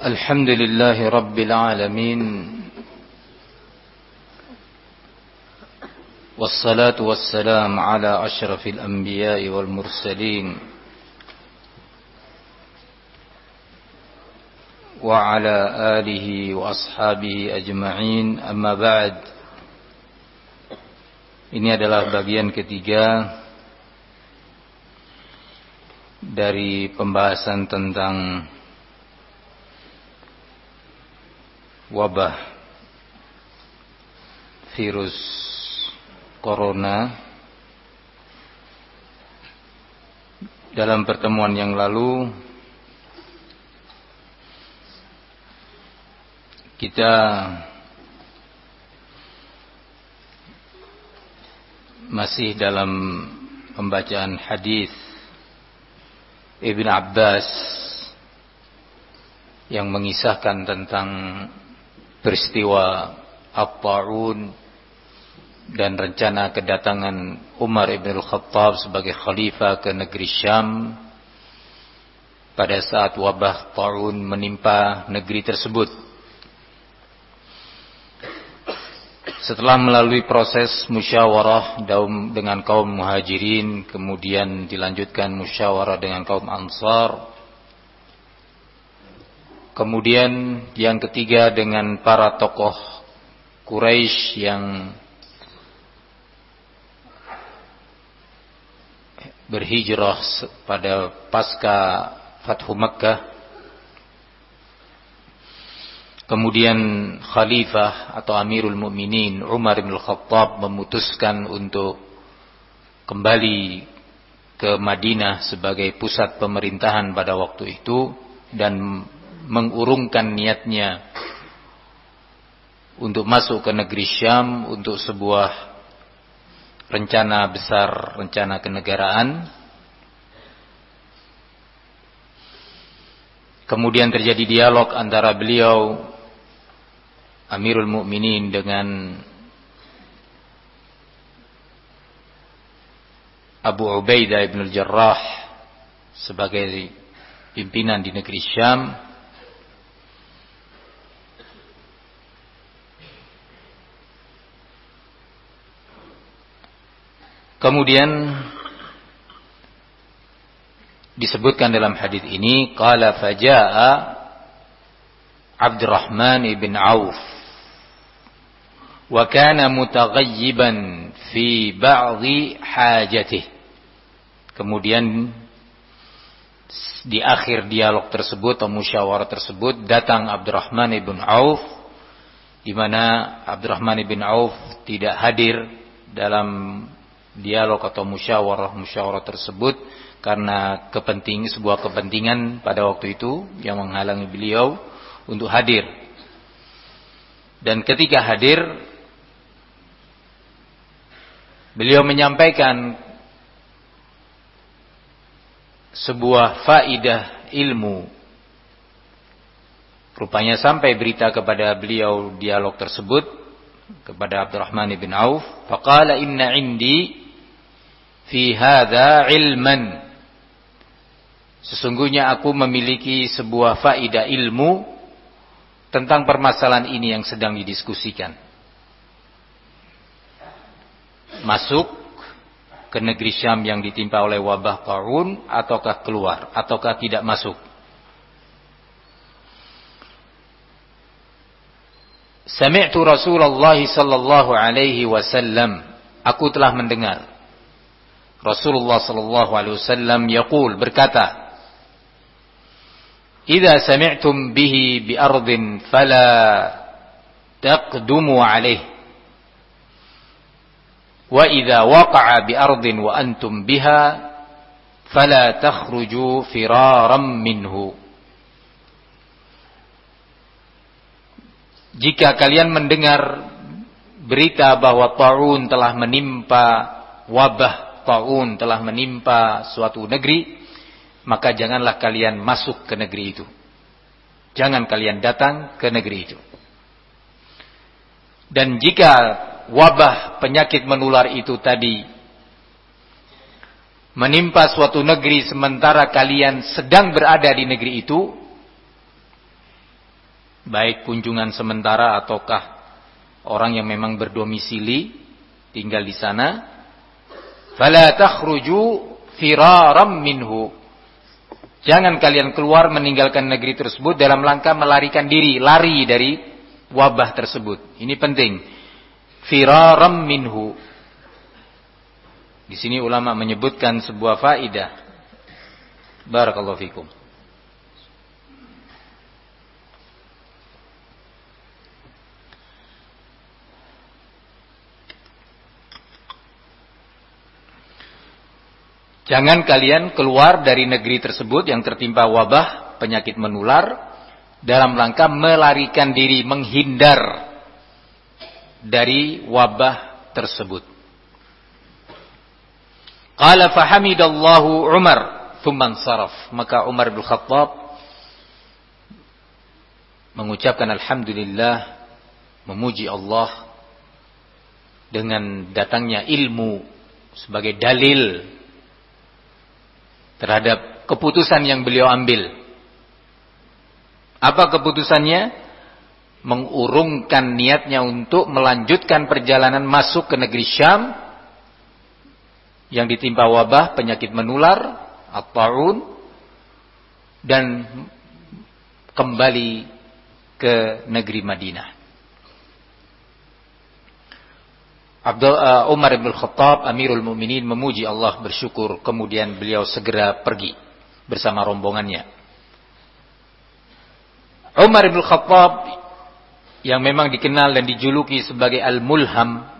الحمد لله رب العالمين والصلاة والسلام على أشرف الأنبياء والمرسلين وعلى آله وأصحابه أجمعين. أما بعد, ini adalah bagian ketiga dari pembahasan tentang wabah virus corona. Dalam pertemuan yang lalu kita masih dalam pembacaan hadis Ibn Abbas yang mengisahkan tentang peristiwa At-Ta'un dan rencana kedatangan Umar ibn al-Khattab sebagai khalifah ke negeri Syam pada saat wabah Ta'un menimpa negeri tersebut. Setelah melalui proses musyawarah dengan kaum Muhajirin, kemudian dilanjutkan musyawarah dengan kaum Ansar, kemudian yang ketiga dengan para tokoh Quraisy yang berhijrah pada pasca Fathu Makkah. Kemudian Khalifah atau Amirul Mukminin Umar bin Khattab memutuskan untuk kembali ke Madinah sebagai pusat pemerintahan pada waktu itu dan mengurungkan niatnya untuk masuk ke negeri Syam untuk sebuah rencana besar, rencana kenegaraan. Kemudian terjadi dialog antara beliau Amirul Mukminin dengan Abu Ubaidah ibn al-Jarrah sebagai pimpinan di negeri Syam. Kemudian disebutkan dalam hadis ini, qala faja'a Abdurrahman ibn Auf wa kana mutaghayyiban fi ba'dhi hajatih. Kemudian di akhir dialog tersebut atau musyawarah tersebut datang Abdurrahman ibn Auf, di mana Abdurrahman ibn Auf tidak hadir dalam dialog atau musyawarah tersebut karena sebuah kepentingan pada waktu itu yang menghalangi beliau untuk hadir. Dan ketika hadir, beliau menyampaikan sebuah faidah ilmu. Rupanya sampai berita kepada beliau dialog tersebut kepada Abdurrahman bin Auf, faqala inna indi fi hadza ilman. Sesungguhnya aku memiliki sebuah faidah ilmu tentang permasalahan ini yang sedang didiskusikan. Masuk ke negeri Syam yang ditimpa oleh wabah Ta'un ataukah keluar, ataukah tidak masuk. Sami'tu Rasulullah sallallahu alaihi wasallam, aku telah mendengar Rasulullah sallallahu alaihi wasallam yaqul, berkata, idza sami'tum bihi bi ardin fala taqdumu alaihi wa idza waqa'a bi ardin wa antum biha fala takhruju firaran minhu. Jika kalian mendengar berita bahwa Ta'un telah menimpa, wabah Ta'un telah menimpa suatu negeri, maka janganlah kalian masuk ke negeri itu. Jangan kalian datang ke negeri itu. Dan jika wabah penyakit menular itu tadi menimpa suatu negeri sementara kalian sedang berada di negeri itu, baik kunjungan sementara ataukah orang yang memang berdomisili tinggal di sana, fala takhruju firaram minhu. Jangan kalian keluar meninggalkan negeri tersebut dalam rangka melarikan diri, lari dari wabah tersebut. Ini penting. Firaram minhu. Di sini ulama menyebutkan sebuah faedah. Barakallahu fikum. Jangan kalian keluar dari negeri tersebut yang tertimpa wabah, penyakit menular, dalam rangka melarikan diri, menghindar dari wabah tersebut. Qala fahamidallahu Umar, thumma ansaraf. Maka Umar bin Khattab mengucapkan alhamdulillah, memuji Allah dengan datangnya ilmu sebagai dalil terhadap keputusan yang beliau ambil. Apa keputusannya? Mengurungkan niatnya untuk melanjutkan perjalanan masuk ke negeri Syam yang ditimpa wabah, penyakit menular, at-ta'un, dan kembali ke negeri Madinah. Umar bin Khattab, Amirul Mukminin, memuji Allah, bersyukur, kemudian beliau segera pergi bersama rombongannya. Umar bin Khattab yang memang dikenal dan dijuluki sebagai Al-Mulham.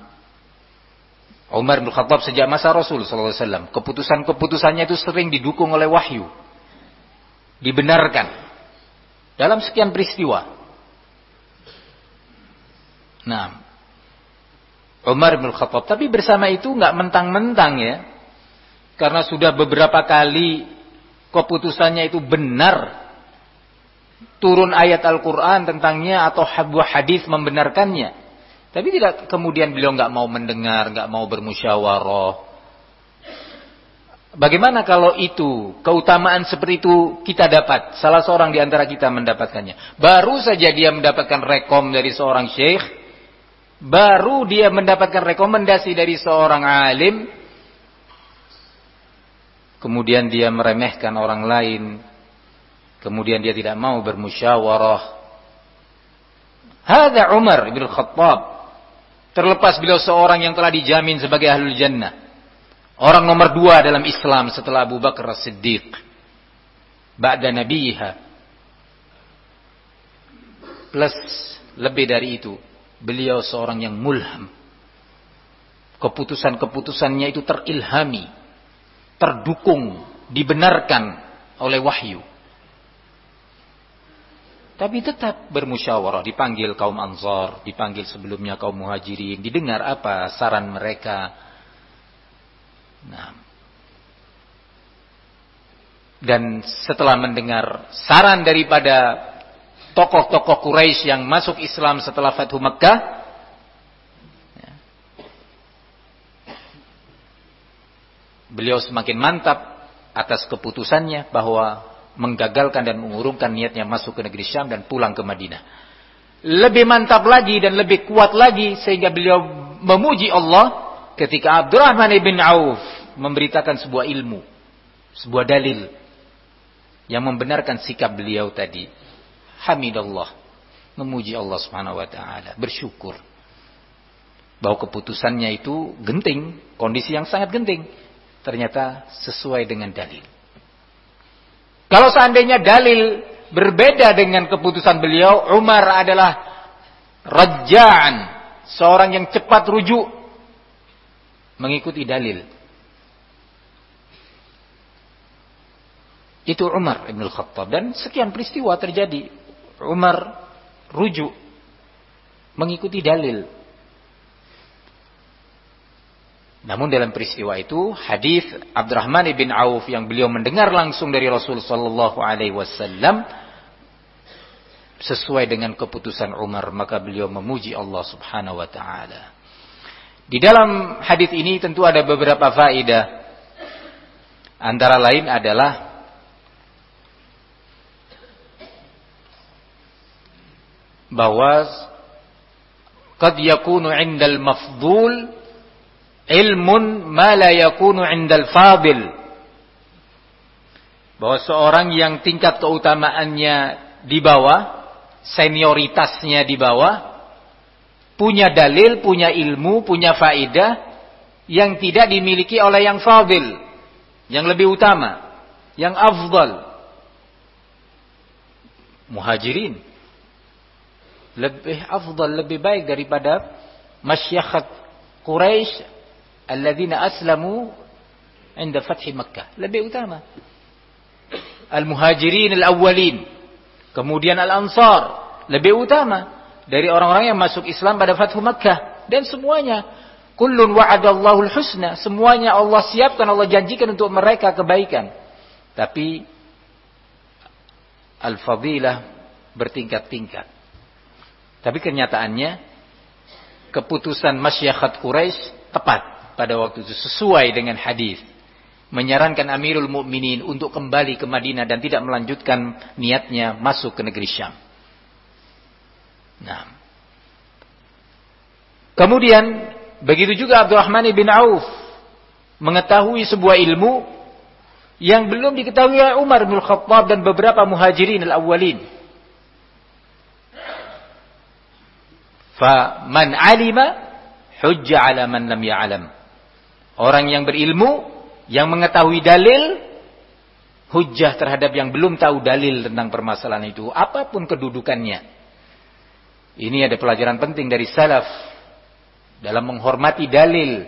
Umar bin Khattab sejak masa Rasul SAW, keputusan-keputusannya itu sering didukung oleh wahyu, dibenarkan dalam sekian peristiwa. Nah, Umar bin Khattab, tapi bersama itu nggak mentang-mentang ya, karena sudah beberapa kali keputusannya itu benar, turun ayat Al-Quran tentangnya atau sebuah hadis membenarkannya, tapi tidak kemudian beliau nggak mau mendengar, nggak mau bermusyawarah. Bagaimana kalau itu keutamaan seperti itu kita dapat, salah seorang di antara kita mendapatkannya, baru saja dia mendapatkan rekom dari seorang syekh, baru dia mendapatkan rekomendasi dari seorang alim, kemudian dia meremehkan orang lain, kemudian dia tidak mau bermusyawarah. Hadza Umar bin Khattab. Terlepas beliau seorang yang telah dijamin sebagai ahlul jannah, orang nomor 2 dalam Islam setelah Abu Bakar As-Siddiq, ba'da nabiha. Plus lebih dari itu, beliau seorang yang mulham. Keputusan-keputusannya itu terilhami, terdukung, dibenarkan oleh wahyu. Tapi tetap bermusyawarah, dipanggil kaum Ansar, dipanggil sebelumnya kaum Muhajirin, didengar apa saran mereka. Nah, dan setelah mendengar saran daripada tokoh-tokoh Quraisy yang masuk Islam setelah Fathu Makkah, beliau semakin mantap atas keputusannya bahwa menggagalkan dan mengurungkan niatnya masuk ke negeri Syam dan pulang ke Madinah. Lebih mantap lagi dan lebih kuat lagi sehingga beliau memuji Allah ketika Abdurrahman bin Auf memberitakan sebuah ilmu, sebuah dalil yang membenarkan sikap beliau tadi. Hamidallah, memuji Allah Subhanahu wa taala, bersyukur bahwa keputusannya itu genting, kondisi yang sangat genting, ternyata sesuai dengan dalil. Kalau seandainya dalil berbeda dengan keputusan beliau, Umar adalah raja'an, seorang yang cepat rujuk mengikuti dalil. Itu Umar Ibn Khattab, dan sekian peristiwa terjadi. Umar rujuk mengikuti dalil. Namun dalam peristiwa itu hadis Abdurrahman bin Auf yang beliau mendengar langsung dari Rasul sallallahu alaihi wasallam sesuai dengan keputusan Umar, maka beliau memuji Allah Subhanahu wa taala. Di dalam hadis ini tentu ada beberapa faedah. Antara lain adalah bahwa qad yakunu 'indal mafdul ilmun ma la yakunu 'indal fadil. Bahwa seorang yang tingkat keutamaannya di bawah, senioritasnya di bawah, punya dalil, punya ilmu, punya faedah yang tidak dimiliki oleh yang fadil, yang lebih utama, yang afdal. Muhajirin lebih afdal, lebih baik daripada masyayikh Quraisy alladzina aslamu 'inda fathi Makkah. Lebih utama. Al-Muhajirin al-awwalin, kemudian Al-Ansar, lebih utama dari orang-orang yang masuk Islam pada Fathu Makkah. Dan semuanya, kullun wa'adallahu al-husna, semuanya Allah siapkan, Allah janjikan untuk mereka kebaikan. Tapi al-fadilah bertingkat-tingkat. Tapi kenyataannya keputusan masyayikh Quraisy tepat pada waktu itu, sesuai dengan hadis, menyarankan Amirul Mukminin untuk kembali ke Madinah dan tidak melanjutkan niatnya masuk ke negeri Syam. Nah, kemudian begitu juga Abdurrahman bin Auf mengetahui sebuah ilmu yang belum diketahui oleh Umar bin Khattab dan beberapa muhajirin al-awwalin. Faman alima hujja ala man lam ya'lam. Orang yang berilmu, yang mengetahui dalil, hujjah terhadap yang belum tahu dalil tentang permasalahan itu, apapun kedudukannya. Ini ada pelajaran penting dari salaf dalam menghormati dalil,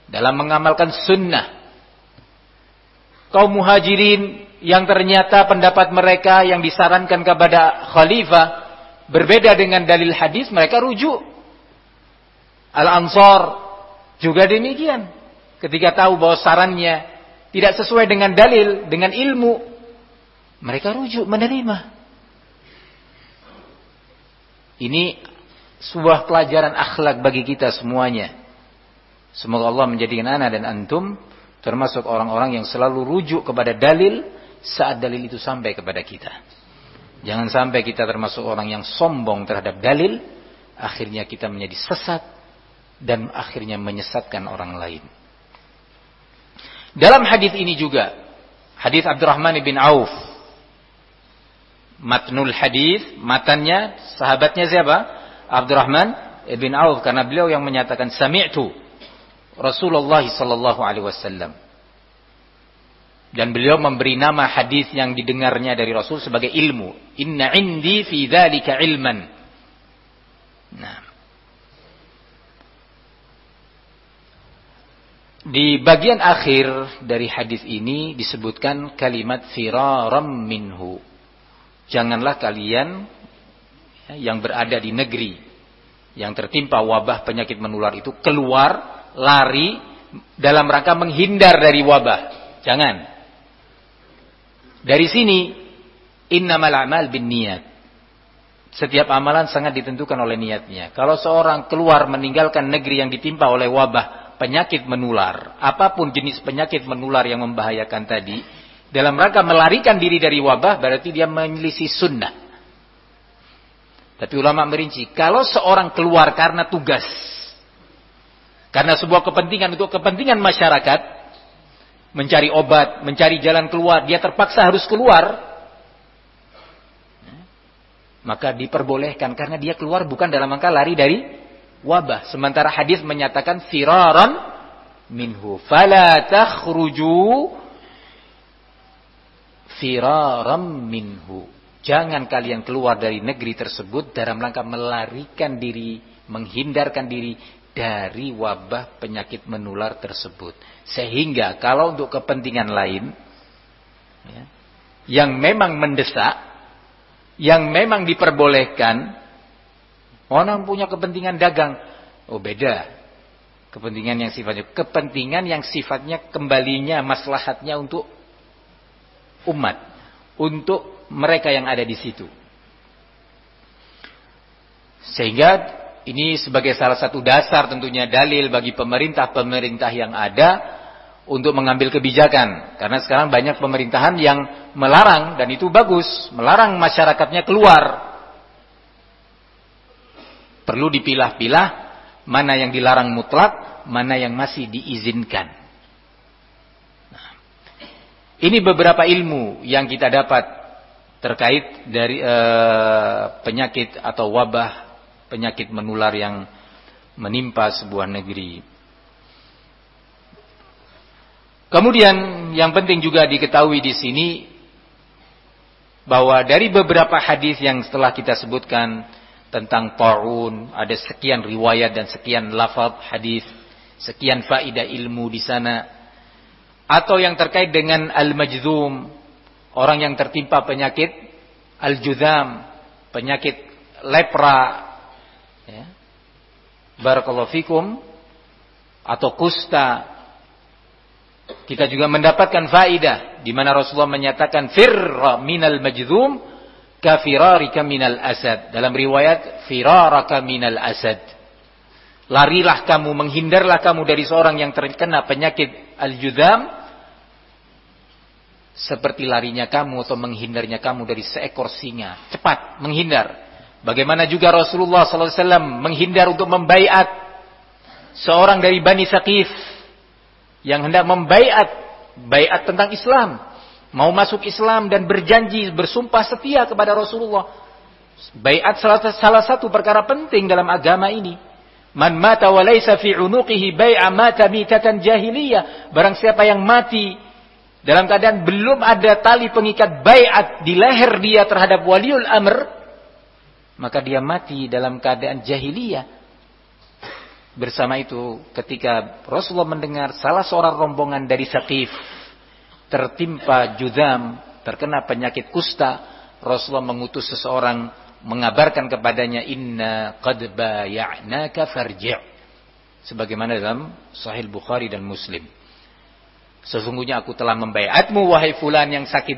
dalam mengamalkan sunnah. Kaum muhajirin yang ternyata pendapat mereka yang disarankan kepada khalifah berbeda dengan dalil hadis, mereka rujuk. Al-Ansar juga demikian. Ketika tahu bahwa sarannya tidak sesuai dengan dalil, dengan ilmu, mereka rujuk, menerima. Ini sebuah pelajaran akhlak bagi kita semuanya. Semoga Allah menjadikan ana dan antum termasuk orang-orang yang selalu rujuk kepada dalil saat dalil itu sampai kepada kita. Jangan sampai kita termasuk orang yang sombong terhadap dalil, akhirnya kita menjadi sesat dan akhirnya menyesatkan orang lain. Dalam hadis ini juga, hadis Abdurrahman bin Auf, matnul hadis, matannya sahabatnya siapa? Abdurrahman bin Auf, karena beliau yang menyatakan sami'tu Rasulullah sallallahu alaihi wasallam. Dan beliau memberi nama hadis yang didengarnya dari Rasul sebagai ilmu. Inna indi fi dzalika ilman. Nah, di bagian akhir dari hadis ini disebutkan kalimat firaram minhu. Janganlah kalian yang berada di negeri yang tertimpa wabah penyakit menular itu keluar, lari dalam rangka menghindar dari wabah. Jangan. Dari sini innamal a'mal binniyat. Setiap amalan sangat ditentukan oleh niatnya. Kalau seorang keluar meninggalkan negeri yang ditimpa oleh wabah penyakit menular, apapun jenis penyakit menular yang membahayakan tadi, dalam rangka melarikan diri dari wabah, berarti dia menyelisih sunnah. Tapi ulama merinci, kalau seorang keluar karena tugas, karena sebuah kepentingan, untuk kepentingan masyarakat, mencari obat, mencari jalan keluar, dia terpaksa harus keluar, maka diperbolehkan, karena dia keluar bukan dalam rangka lari dari wabah. Sementara hadis menyatakan firaran minhu, fala takhruju firaran minhu. Jangan kalian keluar dari negeri tersebut dalam rangka melarikan diri, menghindarkan diri dari wabah penyakit menular tersebut. Sehingga kalau untuk kepentingan lain, ya, yang memang mendesak, yang memang diperbolehkan, orang punya kepentingan dagang, oh beda. Kepentingan yang sifatnya kembalinya, maslahatnya untuk umat, untuk mereka yang ada di situ. Sehingga ini sebagai salah satu dasar tentunya dalil bagi pemerintah-pemerintah yang ada untuk mengambil kebijakan. Karena sekarang banyak pemerintahan yang melarang, dan itu bagus, melarang masyarakatnya keluar. Perlu dipilah-pilah mana yang dilarang mutlak, mana yang masih diizinkan. Nah, ini beberapa ilmu yang kita dapat terkait dari penyakit atau wabah, penyakit menular yang menimpa sebuah negeri. Kemudian yang penting juga diketahui di sini bahwa dari beberapa hadis yang setelah kita sebutkan tentang ta'un, ada sekian riwayat dan sekian lafaz hadis, sekian faedah ilmu di sana. Atau yang terkait dengan al-majzum, orang yang tertimpa penyakit al-juzam, penyakit lepra, ya. Barakallahu fikum, atau kusta. Kita juga mendapatkan faedah di mana Rasulullah menyatakan firra minal majzum ka firarika minal asad. Dalam riwayat firaraka minal asad. Larilah kamu, menghindarlah kamu dari seorang yang terkena penyakit al-juzam seperti larinya kamu atau menghindarnya kamu dari seekor singa. Cepat menghindar. Bagaimana juga Rasulullah SAW menghindar untuk membaiat seorang dari Bani Saqif yang hendak membaiat tentang Islam, mau masuk Islam dan berjanji bersumpah setia kepada Rasulullah. Baiat salah satu perkara penting dalam agama ini. Man mata wa laysa fi unuqihi bai'a mata mitatan jahiliyah. Barang siapa yang mati dalam keadaan belum ada tali pengikat baiat di leher dia terhadap waliul amr, maka dia mati dalam keadaan jahiliyah. Bersama itu ketika Rasulullah mendengar salah seorang rombongan dari Saqif tertimpa juzam, terkena penyakit kusta, Rasulullah mengutus seseorang mengabarkan kepadanya, inna qad baya'naka farji'. Sebagaimana dalam Sahih Bukhari dan Muslim. Sesungguhnya aku telah membaiatmu wahai fulan yang sakit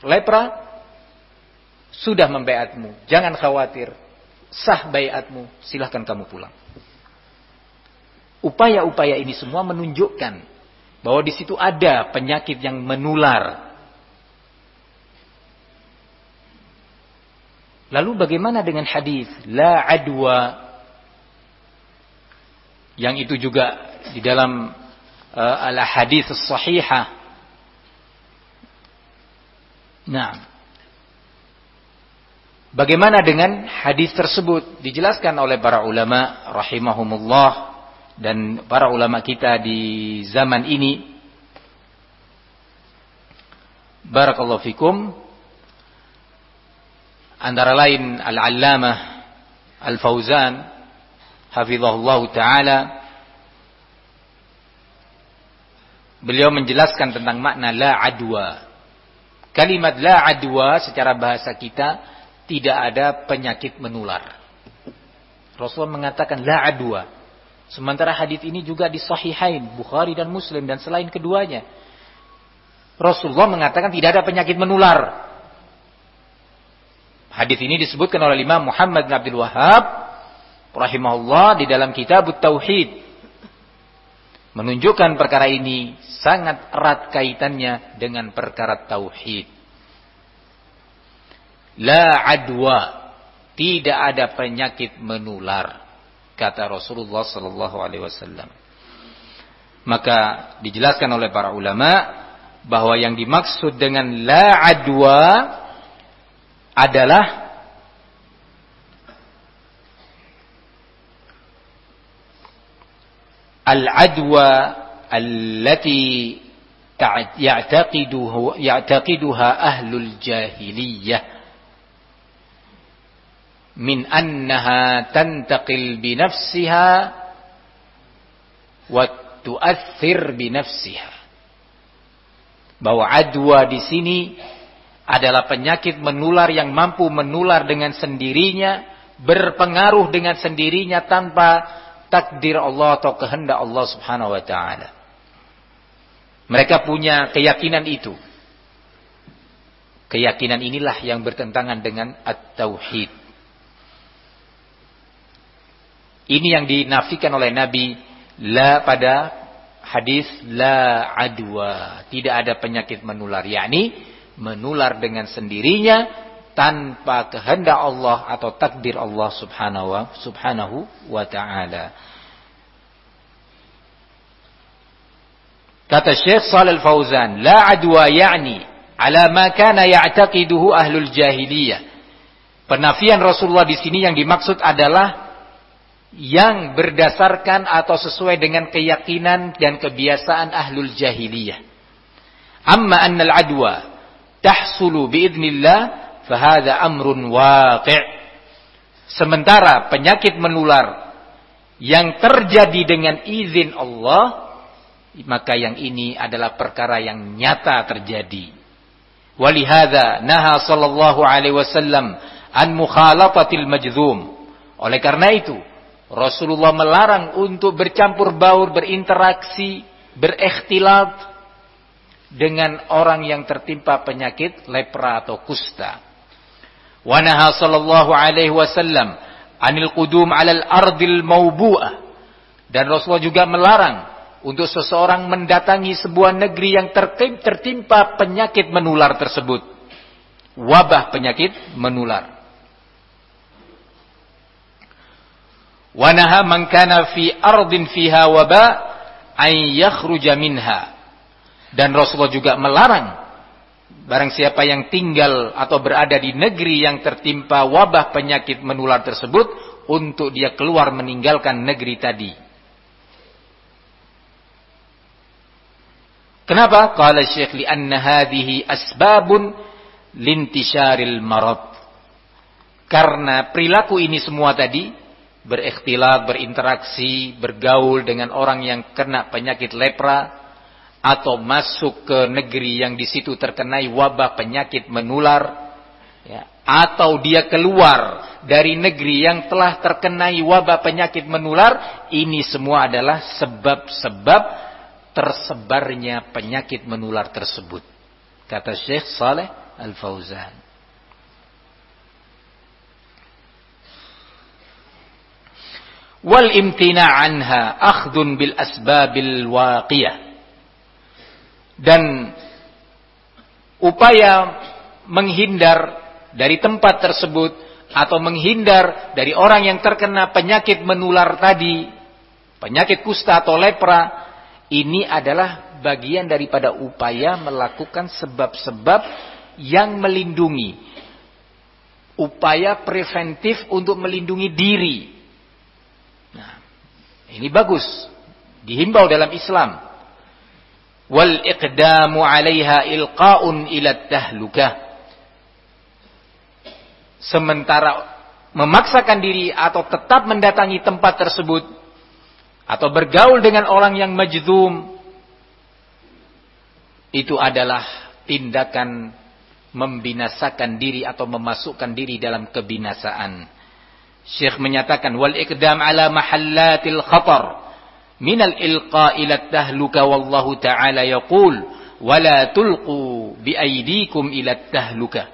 lepra, sudah membaiatmu, jangan khawatir, sah baiatmu, silahkan kamu pulang. Upaya-upaya ini semua menunjukkan bahwa di situ ada penyakit yang menular. Lalu bagaimana dengan hadis la adwa, yang itu juga di dalam al-hadis as-sahihah. Nah, bagaimana dengan hadis tersebut? Dijelaskan oleh para ulama rahimahumullah dan para ulama kita di zaman ini. Barakallahu fikum. Antara lain Al-Allamah Al-Fauzan hafizahullah ta'ala, beliau menjelaskan tentang makna la adwa. Kalimat la adwa secara bahasa kita tidak ada penyakit menular. Rasulullah mengatakan la adwa. Sementara hadis ini juga di Sahihain, Bukhari dan Muslim dan selain keduanya. Rasulullah mengatakan tidak ada penyakit menular. Hadis ini disebutkan oleh Imam Muhammad bin Abdul Wahhab rahimahullah di dalam Kitab Tauhid. Menunjukkan perkara ini sangat erat kaitannya dengan perkara tauhid. La adwa, tidak ada penyakit menular, kata Rasulullah sallallahu alaihi wasallam. Maka dijelaskan oleh para ulama bahwa yang dimaksud dengan la adwa adalah al-adwa allati ya'taqiduha ahlul jahiliyah min annaha tantaqil binafsiha wa tu'athir binafsiha. Bahwa adwa di sini adalah penyakit menular yang mampu menular dengan sendirinya, berpengaruh dengan sendirinya tanpa takdir Allah atau kehendak Allah Subhanahu wa taala. Mereka punya keyakinan itu. Keyakinan inilah yang bertentangan dengan at-tauhid. Ini yang dinafikan oleh Nabi pada hadis la adwa, tidak ada penyakit menular, yakni menular dengan sendirinya tanpa kehendak Allah atau takdir Allah subhanahu wa ta'ala. Kata Syekh Shalih Al-Fauzan, la adwa ya'ni ala ma kana ya'taqiduhu ahlul jahiliyah. Penafian Rasulullah di sini yang dimaksud adalah yang berdasarkan atau sesuai dengan keyakinan dan kebiasaan ahlul jahiliyah. Amma annal adwa tahsulu biidznillah fahadha amrun waqi'. Sementara penyakit menular yang terjadi dengan izin Allah, maka yang ini adalah perkara yang nyata terjadi. Walihadza naha sallallahu alaihi wasallam an mukhalatatil majdzum. Oleh karena itu Rasulullah melarang untuk bercampur baur, berinteraksi, berikhtilat dengan orang yang tertimpa penyakit lepra atau kusta. Wa naha sallallahu alaihi wasallam anil qudum 'alal ardil mawbu'ah. Dan Rasulullah juga melarang untuk seseorang mendatangi sebuah negeri yang tertimpa penyakit menular tersebut. Wabah penyakit menular. Wa naha man kana fi ardin fiha waba an yakhruja minha. Dan Rasulullah juga melarang barang siapa yang tinggal atau berada di negeri yang tertimpa wabah penyakit menular tersebut untuk dia keluar meninggalkan negeri tadi. Kenapa? Qala Syekh li'anna hadhihi asbabun lintisharil marad. Karena perilaku ini semua tadi, berikhtilat, berinteraksi, bergaul dengan orang yang kena penyakit lepra, atau masuk ke negeri yang di situ terkenai wabah penyakit menular, ya, atau dia keluar dari negeri yang telah terkenai wabah penyakit menular, ini semua adalah sebab-sebab tersebarnya penyakit menular tersebut, kata Syekh Shalih Al-Fauzan. Wal imtina' anha akhdun bil asbabil waqiyah. Dan upaya menghindar dari tempat tersebut atau menghindar dari orang yang terkena penyakit menular tadi, penyakit kusta atau lepra, ini adalah bagian daripada upaya melakukan sebab-sebab yang melindungi. Upaya preventif untuk melindungi diri. Nah, ini bagus, dihimbau dalam Islam. Wal iqdamu 'alaiha ilqa'un ila tahlukah. Sementara memaksakan diri atau tetap mendatangi tempat tersebut atau bergaul dengan orang yang majdzum, itu adalah tindakan membinasakan diri atau memasukkan diri dalam kebinasaan. Syekh menyatakan wal iqdam 'ala mahallatil khatar minal ilqa ila tahluka wallahu ta'ala yaqul wala tulqu biaydikum ila tahluka.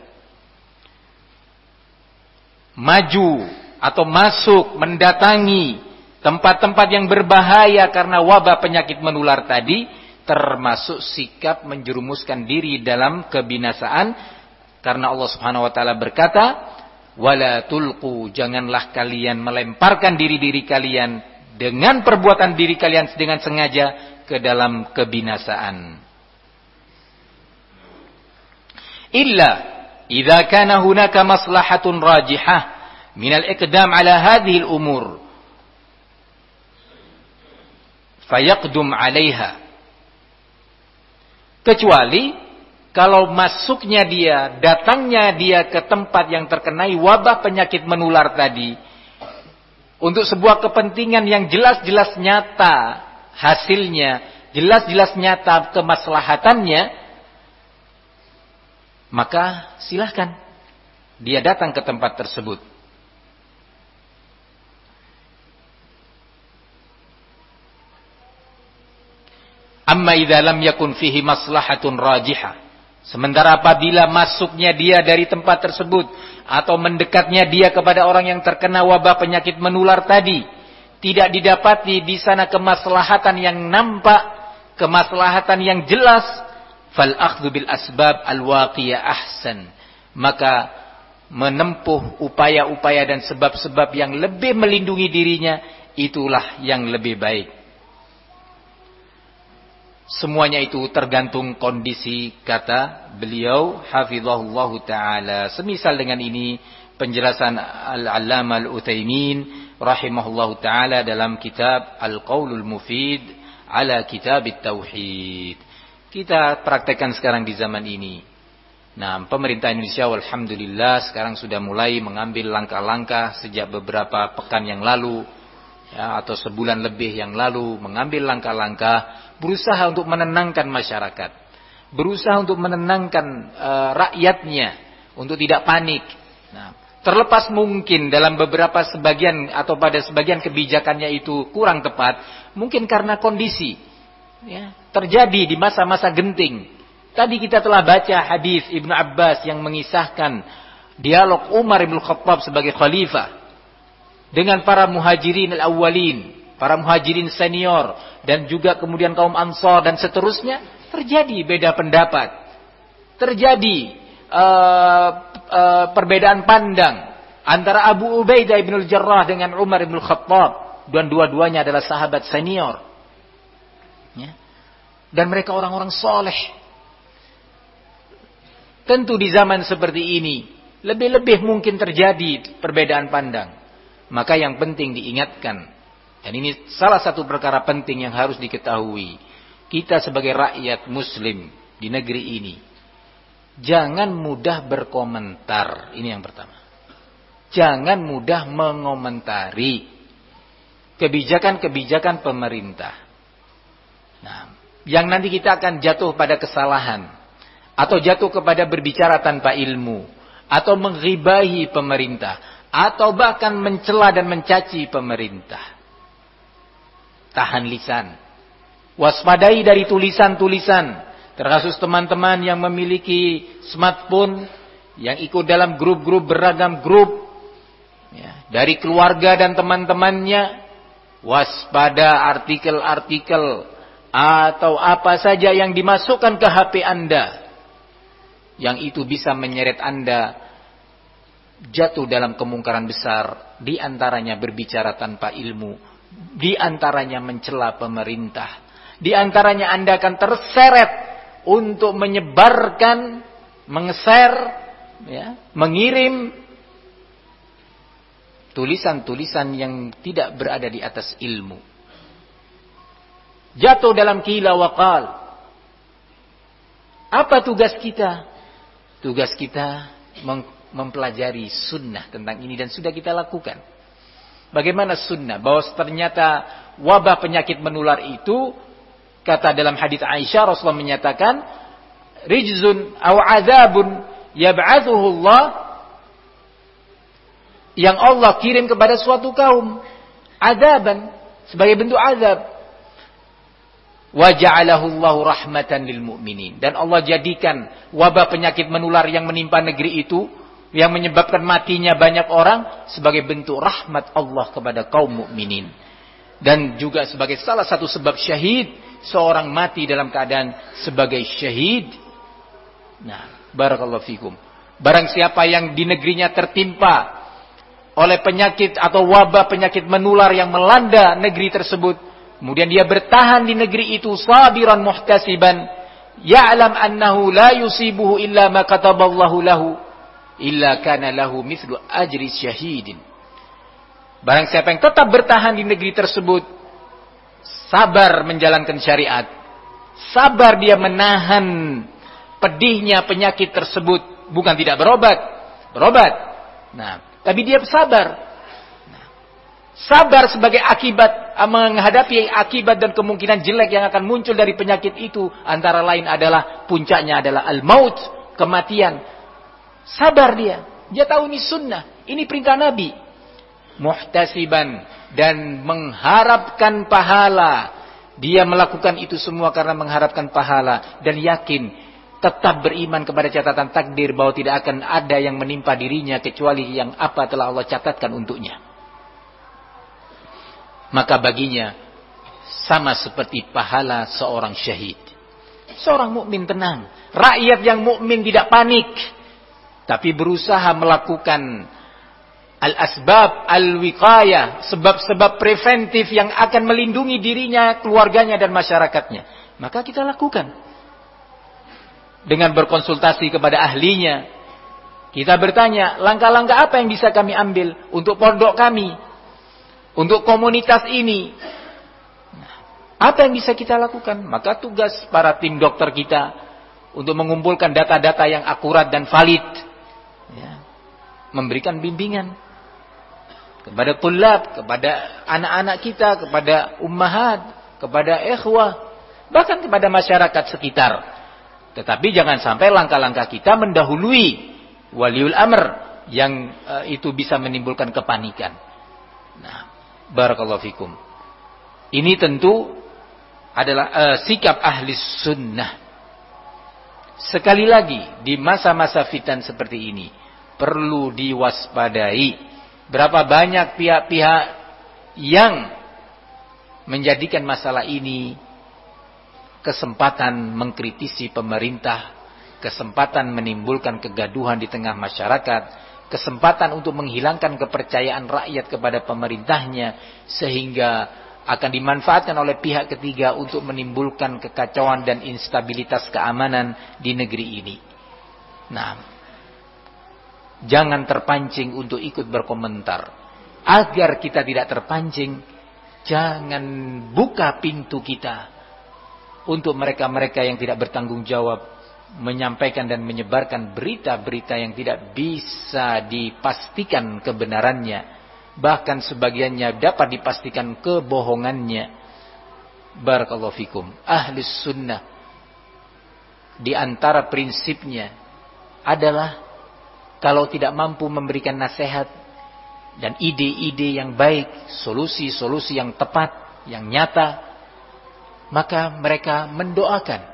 Maju atau masuk mendatangi tempat-tempat yang berbahaya karena wabah penyakit menular tadi, termasuk sikap menjerumuskan diri dalam kebinasaan, karena Allah Subhanahu wa taala berkata wala tulqu, janganlah kalian melemparkan diri-diri kalian dengan perbuatan diri kalian dengan sengaja ke dalam kebinasaan. Illa idza kana hunaka maslahatun rajihah min al-iqdam ala hadhihi al-umur fayaqdum 'alaiha. Kecuali kalau masuknya dia, datangnya dia ke tempat yang terkenai wabah penyakit menular tadi untuk sebuah kepentingan yang jelas-jelas nyata hasilnya, jelas-jelas nyata kemaslahatannya, maka silahkan dia datang ke tempat tersebut. Amma idza lam yakun fihi maslahatun rajihah. Sementara apabila masuknya dia dari tempat tersebut atau mendekatnya dia kepada orang yang terkena wabah penyakit menular tadi, tidak didapati di sana kemaslahatan yang nampak, kemaslahatan yang jelas, fal akhdhu bil asbab al waqiyah ahsan. Maka menempuh upaya-upaya dan sebab-sebab yang lebih melindungi dirinya, itulah yang lebih baik. Semuanya itu tergantung kondisi, kata beliau hafizahullahu taala. Semisal dengan ini penjelasan Al-Allamah Al-Utsaimin rahimahullahu taala dalam kitab Al-Qaulul Mufid ala Kitab At-Tauhid. Kita praktekkan sekarang di zaman ini. Nah, pemerintah Indonesia alhamdulillah sekarang sudah mulai mengambil langkah-langkah sejak beberapa pekan yang lalu, ya, atau sebulan lebih yang lalu, mengambil langkah-langkah berusaha untuk menenangkan masyarakat, berusaha untuk menenangkan rakyatnya untuk tidak panik. Nah, terlepas mungkin dalam beberapa sebagian atau pada sebagian kebijakannya itu kurang tepat, mungkin karena kondisi, ya, terjadi di masa-masa genting. Tadi kita telah baca hadis Ibnu Abbas yang mengisahkan dialog Umar bin Khattab sebagai khalifah dengan para muhajirin al-awwalin, para muhajirin senior, dan juga kemudian kaum Ansar dan seterusnya. Terjadi beda pendapat, terjadi perbedaan pandang antara Abu Ubaidah bin Al-Jarrah dengan Umar bin Khattab, dan dua-duanya adalah sahabat senior, ya. Dan mereka orang-orang soleh. Tentu di zaman seperti ini lebih-lebih mungkin terjadi perbedaan pandang. Maka yang penting diingatkan, dan ini salah satu perkara penting yang harus diketahui, kita sebagai rakyat muslim di negeri ini jangan mudah berkomentar. Ini yang pertama. Jangan mudah mengomentari kebijakan-kebijakan pemerintah. Nah, yang nanti kita akan jatuh pada kesalahan, atau jatuh kepada berbicara tanpa ilmu, atau mengghibahi pemerintah, atau bahkan mencela dan mencaci pemerintah. Tahan lisan. Waspadai dari tulisan-tulisan. Terkhusus teman-teman yang memiliki smartphone, yang ikut dalam grup-grup, beragam grup, ya, dari keluarga dan teman-temannya. Waspada artikel-artikel atau apa saja yang dimasukkan ke HP Anda, yang itu bisa menyeret Anda jatuh dalam kemungkaran besar. Di antaranya berbicara tanpa ilmu, di antaranya mencela pemerintah, di antaranya Anda akan terseret untuk menyebarkan, meng-share, ya, mengirim tulisan-tulisan yang tidak berada di atas ilmu. Jatuh dalam qila wa qal. Apa tugas kita? Tugas kita mempelajari sunnah tentang ini, dan sudah kita lakukan. Bagaimana sunnah? Bahwa ternyata wabah penyakit menular itu, kata dalam hadis Aisyah, Rasulullah menyatakan, rijzun aw azabun yab'athuhu Allah, yang Allah kirim kepada suatu kaum, azaban, sebagai bentuk azab. Wa ja'alahu Allahu rahmatan lil mu'minin, dan Allah jadikan wabah penyakit menular yang menimpa negeri itu, yang menyebabkan matinya banyak orang, sebagai bentuk rahmat Allah kepada kaum mukminin, dan juga sebagai salah satu sebab syahid, seorang mati dalam keadaan sebagai syahid. Nah, barakallahu fikum. Barang siapa yang di negerinya tertimpa oleh penyakit atau wabah penyakit menular yang melanda negeri tersebut, kemudian dia bertahan di negeri itu sabiran muhtasiban, ya'lam annahu la yusibuhu illa ma kataballahu lahu, illa kana lahu mithlu ajri syahidin. Barang siapa yang tetap bertahan di negeri tersebut, sabar menjalankan syariat, sabar dia menahan pedihnya penyakit tersebut, bukan tidak berobat, nah, tapi dia sabar. Sabar sebagai akibat, menghadapi akibat dan kemungkinan jelek yang akan muncul dari penyakit itu, antara lain adalah, puncaknya adalah al-maut, kematian. Sabar dia tahu ini sunnah, ini perintah Nabi. Muhtasiban, dan mengharapkan pahala. Dia melakukan itu semua karena mengharapkan pahala, dan yakin, tetap beriman kepada catatan takdir, bahwa tidak akan ada yang menimpa dirinya kecuali yang apa telah Allah catatkan untuknya. Maka baginya sama seperti pahala seorang syahid. Seorang mukmin tenang, rakyat yang mukmin tidak panik. tapi berusaha melakukan al-asbab al-wiqayah, sebab-sebab preventif yang akan melindungi dirinya, keluarganya dan masyarakatnya, maka kita lakukan dengan berkonsultasi kepada ahlinya. Kita bertanya, langkah-langkah apa yang bisa kami ambil untuk pondok kami, untuk komunitas ini. Apa yang bisa kita lakukan? Maka tugas para tim dokter kita untuk mengumpulkan data-data yang akurat dan valid, ya, memberikan bimbingan kepada tulab, kepada anak-anak kita, kepada ummahat, kepada ikhwah, bahkan kepada masyarakat sekitar. Tetapi jangan sampai langkah-langkah kita mendahului waliul amr yang itu bisa menimbulkan kepanikan. Nah, barakallahu fikum. Ini tentu adalah sikap ahli sunnah. Sekali lagi, di masa-masa fitan seperti ini perlu diwaspadai. Berapa banyak pihak-pihak yang menjadikan masalah ini kesempatan mengkritisi pemerintah, kesempatan menimbulkan kegaduhan di tengah masyarakat, kesempatan untuk menghilangkan kepercayaan rakyat kepada pemerintahnya, sehingga akan dimanfaatkan oleh pihak ketiga untuk menimbulkan kekacauan dan instabilitas keamanan di negeri ini. Nah, jangan terpancing untuk ikut berkomentar. Agar kita tidak terpancing, jangan buka pintu kita untuk mereka-mereka yang tidak bertanggung jawab menyampaikan dan menyebarkan berita-berita yang tidak bisa dipastikan kebenarannya. Bahkan sebagiannya dapat dipastikan kebohongannya. Barakallahu fikum. Ahli sunnah di antara prinsipnya adalah kalau tidak mampu memberikan nasihat dan ide-ide yang baik, solusi-solusi yang tepat, yang nyata, maka mereka mendoakan.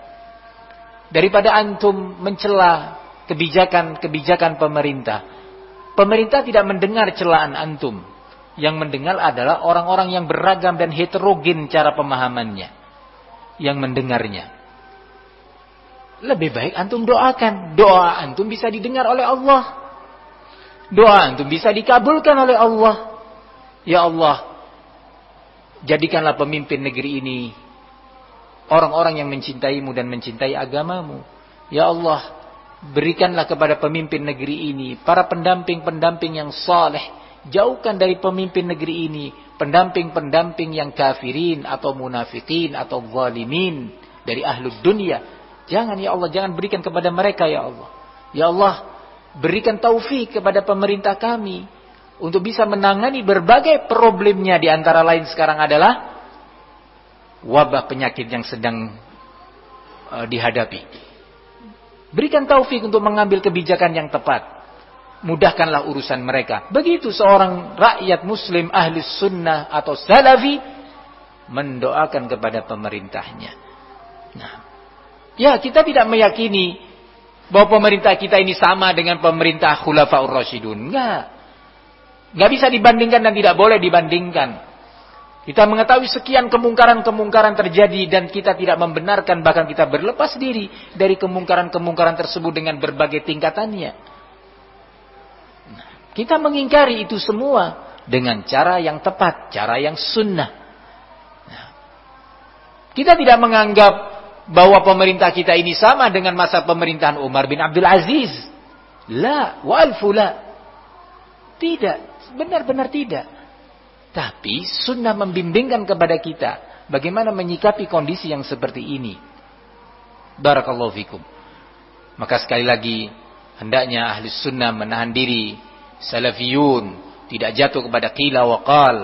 Daripada antum mencela kebijakan-kebijakan pemerintah. Pemerintah tidak mendengar celaan antum. Yang mendengar adalah orang-orang yang beragam dan heterogen cara pemahamannya. Yang mendengarnya. Lebih baik antum doakan. Doa antum bisa didengar oleh Allah. Doa antum bisa dikabulkan oleh Allah. Ya Allah, jadikanlah pemimpin negeri ini orang-orang yang mencintaimu dan mencintai agamamu. Ya Allah, berikanlah kepada pemimpin negeri ini para pendamping-pendamping yang saleh. Jauhkan dari pemimpin negeri ini pendamping-pendamping yang kafirin atau munafikin atau zalimin dari ahlud dunia. Jangan ya Allah, jangan berikan kepada mereka ya Allah. Ya Allah, berikan taufik kepada pemerintah kami untuk bisa menangani berbagai problemnya, di antara lain sekarang adalah wabah penyakit yang sedang dihadapi. Berikan taufik untuk mengambil kebijakan yang tepat. Mudahkanlah urusan mereka. Begitu seorang rakyat muslim ahli sunnah atau salafi mendoakan kepada pemerintahnya. Nah, ya, kita tidak meyakini bahwa pemerintah kita ini sama dengan pemerintah Khulafaur Rasyidun. Enggak bisa dibandingkan dan tidak boleh dibandingkan. Kita mengetahui sekian kemungkaran-kemungkaran terjadi dan kita tidak membenarkan, bahkan kita berlepas diri dari kemungkaran-kemungkaran tersebut dengan berbagai tingkatannya. Nah, kita mengingkari itu semua dengan cara yang tepat, cara yang sunnah. Nah, kita tidak menganggap bahwa pemerintah kita ini sama dengan masa pemerintahan Umar bin Abdul Aziz. La wa'alfu la. Tidak, benar-benar tidak. Tapi sunnah membimbingkan kepada kita bagaimana menyikapi kondisi yang seperti ini. Barakallahu fikum. Maka sekali lagi, hendaknya ahli sunnah menahan diri, salafiyun tidak jatuh kepada qila wa qal,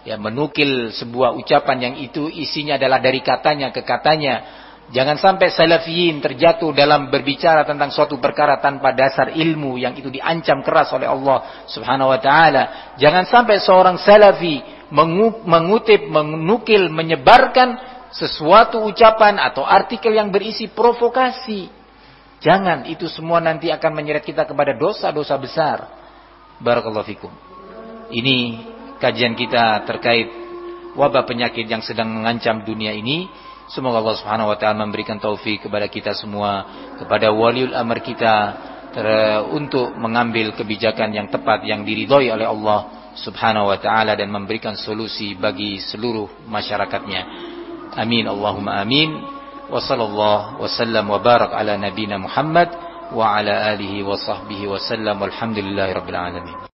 ya, menukil sebuah ucapan yang itu isinya adalah dari katanya ke katanya. Jangan sampai salafiyin terjatuh dalam berbicara tentang suatu perkara tanpa dasar ilmu yang itu diancam keras oleh Allah Subhanahu wa taala. Jangan sampai seorang salafi mengutip, menukil, menyebarkan sesuatu ucapan atau artikel yang berisi provokasi. Jangan, itu semua nanti akan menyeret kita kepada dosa-dosa besar. Barakallahu fikum. Ini kajian kita terkait wabah penyakit yang sedang mengancam dunia ini. Semoga Allah Subhanahu wa taala memberikan taufik kepada kita semua, kepada waliul amr kita untuk mengambil kebijakan yang tepat yang diridhoi oleh Allah Subhanahu wa taala dan memberikan solusi bagi seluruh masyarakatnya. Amin Allahumma amin. Wa sallallahu wasallam wa barak ala nabina Muhammad wa ala alihi wa sahbihi wa sallam walhamdulillahirabbil alamin.